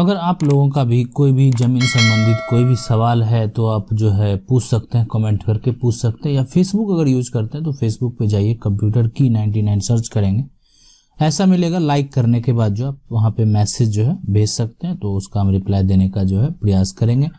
अगर आप लोगों का भी कोई भी ज़मीन संबंधित कोई भी सवाल है तो आप जो है पूछ सकते हैं, कमेंट करके पूछ सकते हैं, या फेसबुक अगर यूज़ करते हैं तो फेसबुक पे जाइए, कंप्यूटर की 99 सर्च करेंगे, ऐसा मिलेगा। लाइक करने के बाद जो आप वहाँ पे मैसेज जो है भेज सकते हैं, तो उसका हम रिप्लाई देने का जो है प्रयास करेंगे।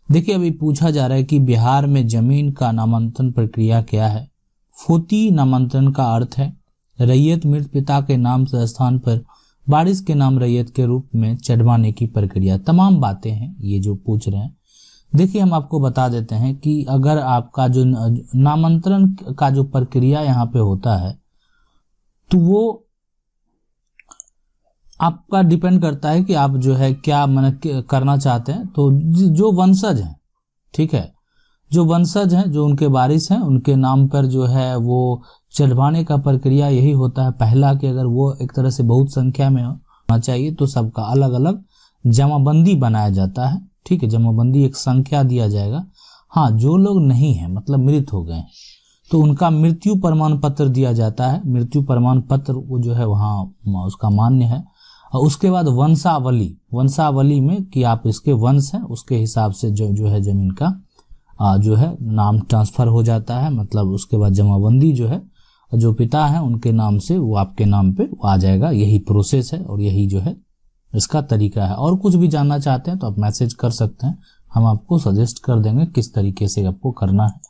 देखिए, अभी पूछा जा रहा है कि बिहार में जमीन का नामांतरण प्रक्रिया क्या है। फोती नामांतरण का अर्थ है रैयत मृत पिता के नाम से स्थान पर वारिस के नाम रैयत के रूप में चढ़वाने की प्रक्रिया। तमाम बातें हैं ये जो पूछ रहे हैं। देखिए, हम आपको बता देते हैं कि अगर आपका जो नामांतरण का जो प्रक्रिया यहाँ पे होता है तो वो आपका डिपेंड करता है कि आप जो है क्या मन करना चाहते हैं। तो जो वंशज हैं, ठीक है, जो वंशज हैं, जो उनके वारिस हैं, उनके नाम पर जो है वो चढ़वाने का प्रक्रिया यही होता है। पहला कि अगर वो एक तरह से बहुत संख्या में होना चाहिए तो सबका अलग अलग जमाबंदी बनाया जाता है, ठीक है, जमाबंदी एक संख्या दिया जाएगा। हाँ, जो लोग नहीं हैं मतलब मृत हो गए तो उनका मृत्यु प्रमाण पत्र दिया जाता है। मृत्यु प्रमाण पत्र वो जो है वहाँ उसका मान्य है। और उसके बाद वंशावली में कि आप इसके वंश हैं उसके हिसाब से जो है जमीन का जो है नाम ट्रांसफर हो जाता है। मतलब उसके बाद जमाबंदी जो है जो पिता है उनके नाम से वो आपके नाम पे आ जाएगा। यही प्रोसेस है और यही जो है इसका तरीका है। और कुछ भी जानना चाहते हैं तो आप मैसेज कर सकते हैं, हम आपको सजेस्ट कर देंगे किस तरीके से आपको करना है।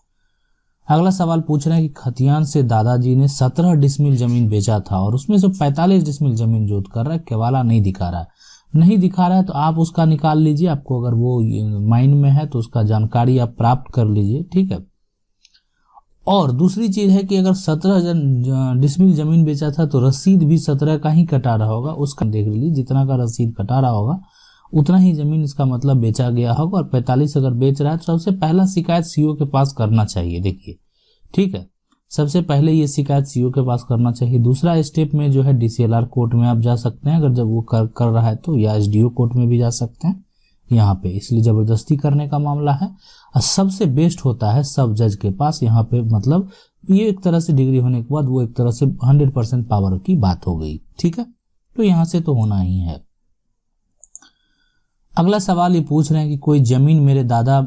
अगला सवाल पूछ रहे हैं कि खतियान से दादाजी ने 17 डिसमिल जमीन बेचा था और उसमें से 45 डिसमिल जमीन जोत कर रहा है, केवाला नहीं दिखा रहा है तो आप उसका निकाल लीजिए। आपको अगर वो माइंड में है तो उसका जानकारी आप प्राप्त कर लीजिए, ठीक है। और दूसरी चीज है कि अगर 17 डिसमिल जमीन बेचा था तो रसीद भी 17 का ही कटा रहा होगा, उसका देख लीजिए। जितना का रसीद कटा रहा होगा उतना ही जमीन इसका मतलब बेचा गया होगा। और 45 अगर बेच रहा है तो सबसे पहला शिकायत सीओ के पास करना चाहिए। देखिए, ठीक है, सबसे पहले ये शिकायत सीओ के पास करना चाहिए। दूसरा स्टेप में जो है डीसीएलआर कोर्ट में आप जा सकते हैं अगर जब वो कर रहा है तो, या एसडीओ कोर्ट में भी जा सकते हैं यहाँ पे। इसलिए जबरदस्ती करने का मामला है। और सबसे बेस्ट होता है सब जज के पास यहाँ पे, मतलब ये एक तरह से डिग्री होने के बाद वो एक तरह से 100% पावर की बात हो गई, ठीक है। तो यहाँ से तो होना ही है। अगला सवाल ये पूछ रहे हैं कि कोई जमीन मेरे दादा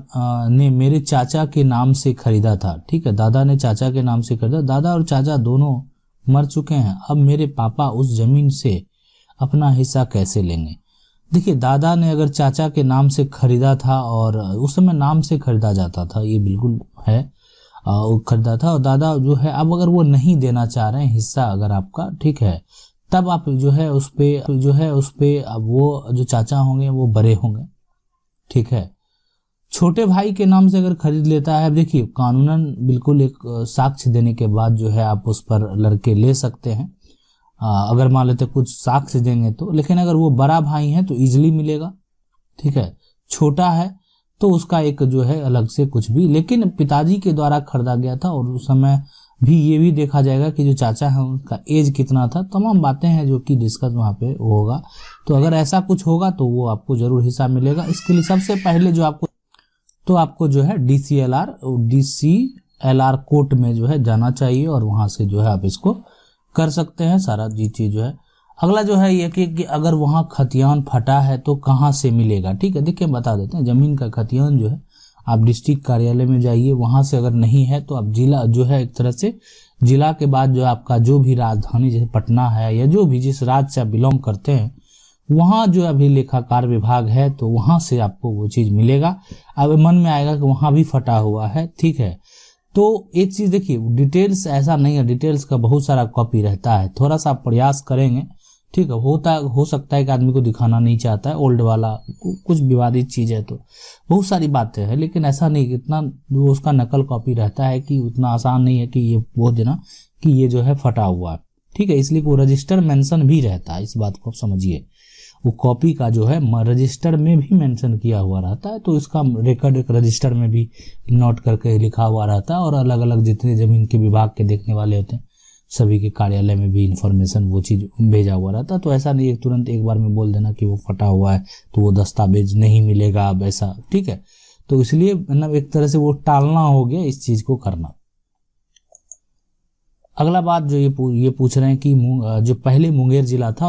ने मेरे चाचा के नाम से खरीदा था, ठीक है, दादा ने चाचा के नाम से खरीदा। दादा और चाचा दोनों मर चुके हैं, अब मेरे पापा उस जमीन से अपना हिस्सा कैसे लेंगे। देखिए, दादा ने अगर चाचा के नाम से खरीदा था और उस समय नाम से खरीदा जाता था, ये बिल्कुल है, खरीदा था, और दादा जो है अब अगर वो नहीं देना चाह रहे हैं हिस्सा अगर आपका, ठीक है, तब आप जो है उस पे अब वो जो चाचा होंगे वो बड़े होंगे, ठीक है। छोटे भाई के नाम से अगर खरीद लेता है, देखिए कानूनन बिल्कुल एक साक्ष्य देने के बाद जो है आप उस पर लड़के ले सकते हैं, अगर मान लेते कुछ साक्ष्य देंगे तो। लेकिन अगर वो बड़ा भाई है तो इजीली मिलेगा, ठीक है। छोटा है तो उसका एक जो है अलग से कुछ भी, लेकिन पिताजी के द्वारा खरीदा गया था और उस समय भी ये भी देखा जाएगा कि जो चाचा है उनका एज कितना था। तमाम बातें हैं जो कि डिस्कस वहाँ पे होगा। तो अगर ऐसा कुछ होगा तो वो आपको जरूर हिस्सा मिलेगा। इसके लिए सबसे पहले जो आपको जो है डीसीएलआर कोर्ट में जो है जाना चाहिए और वहां से जो है आप इसको कर सकते हैं सारा चीज जो है। अगला जो है ये कि अगर वहां खतियान फटा है तो कहाँ से मिलेगा, ठीक है। देखिए, बता देते हैं, जमीन का खतियान जो है आप डिस्ट्रिक्ट कार्यालय में जाइए, वहां से अगर नहीं है तो आप जिला जो है एक तरह से जिला के बाद जो आपका जो भी राजधानी जैसे पटना है या जो भी जिस राज्य से आप बिलोंग करते हैं वहां जो अभी लेखाकार विभाग है तो वहां से आपको वो चीज मिलेगा। अब मन में आएगा कि वहां भी फटा हुआ है, ठीक है। तो एक चीज देखिए, डिटेल्स ऐसा नहीं है, डिटेल्स का बहुत सारा कॉपी रहता है। थोड़ा सा प्रयास करेंगे, ठीक है। हो सकता है कि आदमी को दिखाना नहीं चाहता है, ओल्ड वाला कुछ विवादित चीज है तो बहुत सारी बातें हैं, लेकिन ऐसा नहीं इतना उसका नकल कॉपी रहता है कि उतना आसान नहीं है कि ये बोल देना कि ये जो है फटा हुआ है, ठीक है। इसलिए वो रजिस्टर मेंशन भी रहता है, इस बात को आप समझिए। वो कॉपी का जो है रजिस्टर में भी मेंशन किया हुआ रहता है, तो इसका रिकॉर्ड एक रजिस्टर में भी नोट करके लिखा हुआ रहता है। और अलग अलग जितने जमीन के विभाग के देखने वाले होते हैं सभी के कार्यालय में भी इंफॉर्मेशन वो चीज भेजा हुआ रहता है। तो ऐसा नहीं तुरंत एक बार में बोल देना कि वो फटा हुआ है तो वो दस्तावेज नहीं मिलेगा अब ऐसा, ठीक है। तो इसलिए मतलब एक तरह से वो टालना हो गया इस चीज को करना। अगला बात जो ये पूछ रहे हैं कि जो पहले मुंगेर जिला था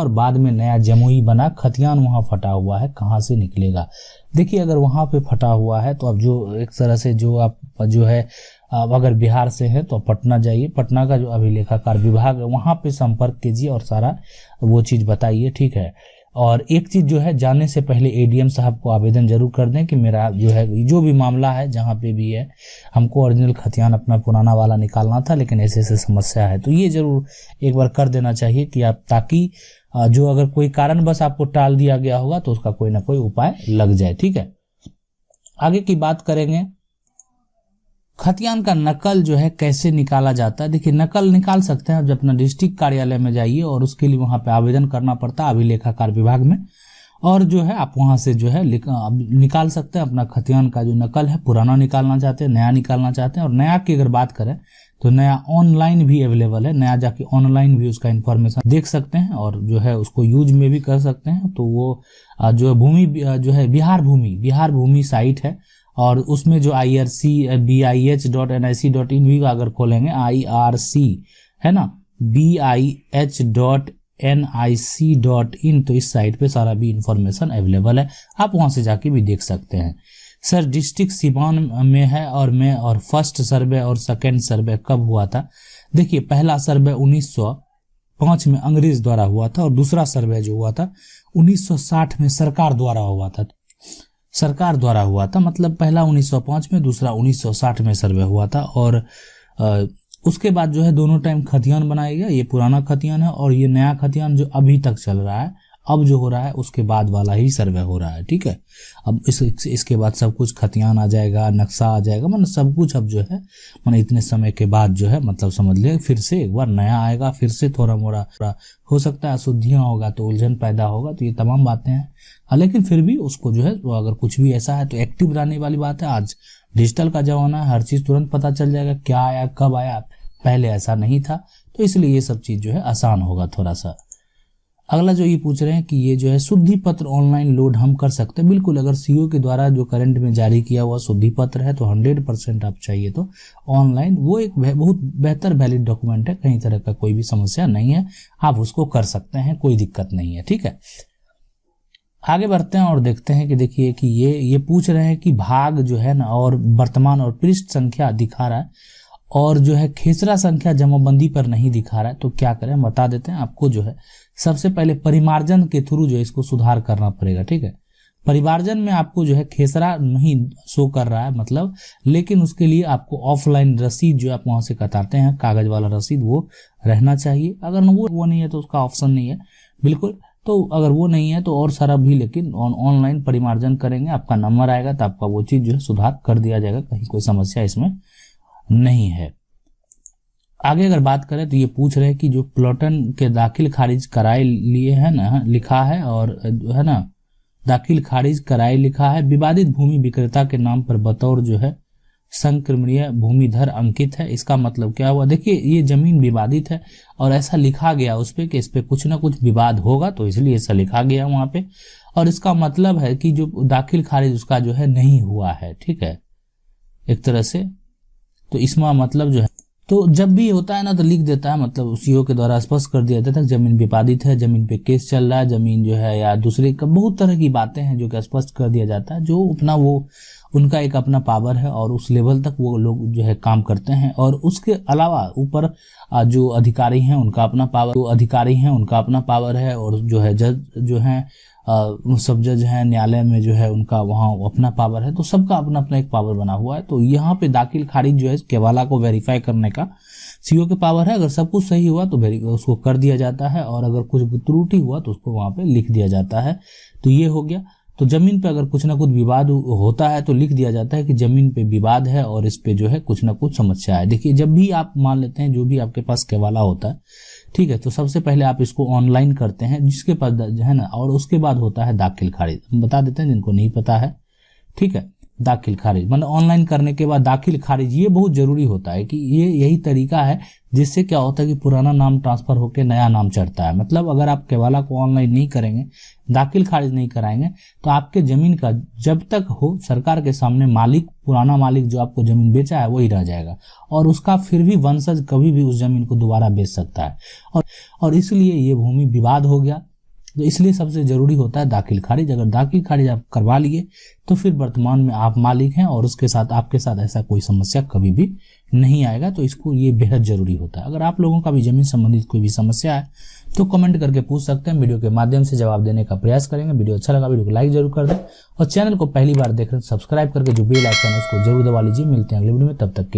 और बाद में नया जमुई बना, खतियान वहां फटा हुआ है, कहां से निकलेगा। देखिए अगर वहां पे फटा हुआ है तो अब जो एक तरह से जो आप जो है अगर बिहार से है तो पटना जाइए, पटना का जो अभिलेखाकार विभाग है वहां पे संपर्क कीजिए और सारा वो चीज बताइए, ठीक है। और एक चीज जो है, जाने से पहले एडीएम साहब को आवेदन जरूर कर दें कि मेरा जो है जो भी मामला है जहाँ पे भी है, हमको ओरिजिनल खतियान अपना पुराना वाला निकालना था लेकिन ऐसे ऐसे समस्या है, तो ये जरूर एक बार कर देना चाहिए कि आप, ताकि जो अगर कोई कारणवश आपको टाल दिया गया होगा तो उसका कोई ना कोई उपाय लग जाए, ठीक है। आगे की बात करेंगे, खतियान का नकल जो है कैसे निकाला जाता है। देखिए नकल निकाल सकते हैं, जब अपना डिस्ट्रिक्ट कार्यालय में जाइए और उसके लिए वहां पे आवेदन करना पड़ता है अभिलेखाकार विभाग में, और जो है आप वहां से जो है निकाल सकते हैं अपना खतियान का जो नकल है। पुराना निकालना चाहते हैं, नया निकालना चाहते हैं, और नया की अगर बात करें तो नया ऑनलाइन भी अवेलेबल है, नया जाके ऑनलाइन भी उसका इंफॉर्मेशन देख सकते हैं और जो है उसको यूज में भी कर सकते हैं। तो वो जो भूमि जो है बिहार भूमि साइट है, और उसमें जो ircbih.nic.in भी अगर खोलेंगे, IRC है ना, bih.nic.in, तो इस साइट पे सारा भी इंफॉर्मेशन अवेलेबल है, आप वहां से जाके भी देख सकते हैं। सर डिस्ट्रिक्ट सिवान में है और फर्स्ट सर्वे और सेकेंड सर्वे कब हुआ था। देखिए पहला सर्वे 1905 में अंग्रेज द्वारा हुआ था और दूसरा सर्वे जो हुआ था 1960 में सरकार द्वारा हुआ था, मतलब पहला 1905 में, दूसरा 1960 में सर्वे हुआ था। और उसके बाद जो है दोनों टाइम खतियान बनाया गया, ये पुराना खतियान है और ये नया खतियान जो अभी तक चल रहा है, अब जो हो रहा है उसके बाद वाला ही सर्वे हो रहा है, ठीक है। अब इसके बाद सब कुछ खतियान आ जाएगा, नक्शा आ जाएगा, मतलब सब कुछ अब जो है मतलब इतने समय के बाद जो है मतलब समझ लिया फिर से एक बार नया आएगा, फिर से थोड़ा मोड़ा हो सकता है अशुद्धियां होगा तो उलझन पैदा होगा, तो ये तमाम बातें हैं। लेकिन फिर भी उसको जो है अगर कुछ भी ऐसा है तो एक्टिव रहने वाली बात है। आज डिजिटल का जमाना है, हर चीज तुरंत पता चल जाएगा क्या आया कब आया, पहले ऐसा नहीं था, तो इसलिए ये सब चीज जो है आसान होगा थोड़ा सा। अगला जो ये पूछ रहे हैं कि ये जो है शुद्धि पत्र ऑनलाइन लोड हम कर सकते हैं। बिल्कुल, अगर सीओ के द्वारा जो करंट में जारी किया हुआ शुद्धि पत्र है तो 100% आप चाहिए तो ऑनलाइन, वो एक बहुत बेहतर वैलिड डॉक्यूमेंट है, कहीं तरह का कोई भी समस्या नहीं है, आप उसको कर सकते हैं, कोई दिक्कत नहीं है, ठीक है। आगे बढ़ते हैं और देखते हैं कि देखिए कि ये पूछ रहे हैं कि भाग जो है ना और वर्तमान और पृष्ठ संख्या दिखा रहा है और जो है खेसरा संख्या जमाबंदी पर नहीं दिखा रहा है, तो क्या करें बता देते हैं आपको। जो है सबसे पहले परिमार्जन के थ्रू जो है इसको सुधार करना पड़ेगा, ठीक है। परिमार्जन में आपको जो है खेसरा नहीं शो कर रहा है मतलब, लेकिन उसके लिए आपको ऑफलाइन रसीद जो आप वहां से कटाते हैं, कागज वाला रसीद, वो रहना चाहिए। अगर वो नहीं है तो उसका ऑप्शन नहीं है बिल्कुल, तो अगर वो नहीं है तो और सारा भी, लेकिन ऑनलाइन परिमार्जन करेंगे, आपका नंबर आएगा तो आपका वो चीज जो है सुधार कर दिया जाएगा, कहीं कोई समस्या इसमें नहीं है। आगे अगर बात करें तो ये पूछ रहे हैं कि जो प्लॉटन के दाखिल खारिज कराए लिए है ना, लिखा है और है ना दाखिल खारिज कराए लिखा है, विवादित भूमि विक्रेता के नाम पर बतौर जो है संक्रमणीय भूमिधर अंकित है। इसका मतलब क्या हुआ, देखिए ये जमीन विवादित है और ऐसा लिखा गया उस पे कि इस पे कुछ ना कुछ विवाद होगा, तो इसलिए ऐसा लिखा गया वहां पे, और इसका मतलब है कि जो दाखिल खारिज उसका जो है नहीं हुआ है, ठीक है, एक तरह से। तो इसमें मतलब जो है, तो जब भी होता है ना तो लिख देता है, मतलब सीओ के द्वारा स्पष्ट कर दिया जाता है जमीन विवादित है, जमीन पे केस चल रहा है, जमीन जो है या दूसरे का बहुत तरह की बातें हैं जो कि स्पष्ट कर दिया जाता है। जो अपना वो उनका एक अपना पावर है और उस लेवल तक वो लोग जो है काम करते हैं, और उसके अलावा ऊपर जो अधिकारी हैं उनका अपना पावर है, और जो है जज जो है सब जज हैं न्यायालय में जो है उनका वहाँ अपना पावर है, तो सबका अपना अपना एक पावर बना हुआ है। तो यहाँ पे दाखिल खारिज जो है केवाला को वेरीफाई करने का सीओ के पावर है। अगर सब कुछ सही हुआ तो उसको कर दिया जाता है, और अगर कुछ त्रुटि हुआ तो उसको वहां पे लिख दिया जाता है। तो ये हो गया। तो जमीन पे अगर कुछ ना कुछ विवाद होता है तो लिख दिया जाता है कि जमीन पे विवाद है और इस पे जो है कुछ ना कुछ समस्या है। देखिए जब भी आप मान लेते हैं जो भी आपके पास केवाला होता है, ठीक है, तो सबसे पहले आप इसको ऑनलाइन करते हैं जिसके पास है ना, और उसके बाद होता है दाखिल खारिज। हम बता देते हैं जिनको नहीं पता है, ठीक है। दाखिल खारिज, मतलब ऑनलाइन करने के बाद दाखिल खारिज, ये बहुत जरूरी होता है कि ये यही तरीका है जिससे क्या होता है कि पुराना नाम ट्रांसफर होकर नया नाम चढ़ता है। मतलब अगर आप केवाला को ऑनलाइन नहीं करेंगे, दाखिल खारिज नहीं कराएंगे, तो आपके जमीन का जब तक हो सरकार के सामने मालिक, पुराना मालिक जो आपको जमीन बेचा है वही रह जाएगा, और उसका फिर भी वंशज कभी भी उस जमीन को दोबारा बेच सकता है। और इसलिए ये भूमि विवाद हो गया। तो इसलिए सबसे जरूरी होता है दाखिल खारिज। अगर दाखिल खारिज आप करवा लिए तो फिर वर्तमान में आप मालिक हैं और उसके साथ आपके साथ ऐसा कोई समस्या कभी भी नहीं आएगा। तो इसको ये बेहद जरूरी होता है। अगर आप लोगों का भी जमीन संबंधित कोई भी समस्या है तो कमेंट करके पूछ सकते हैं, वीडियो के माध्यम से जवाब देने का प्रयास करेंगे। वीडियो अच्छा लगा वीडियो को लाइक जरूर कर दें और चैनल को पहली बार देख रहे हैं सब्सक्राइब करके जो बेल आइकन है उसको जरूर दबा लीजिए। मिलते हैं अगले वीडियो में, तब तक के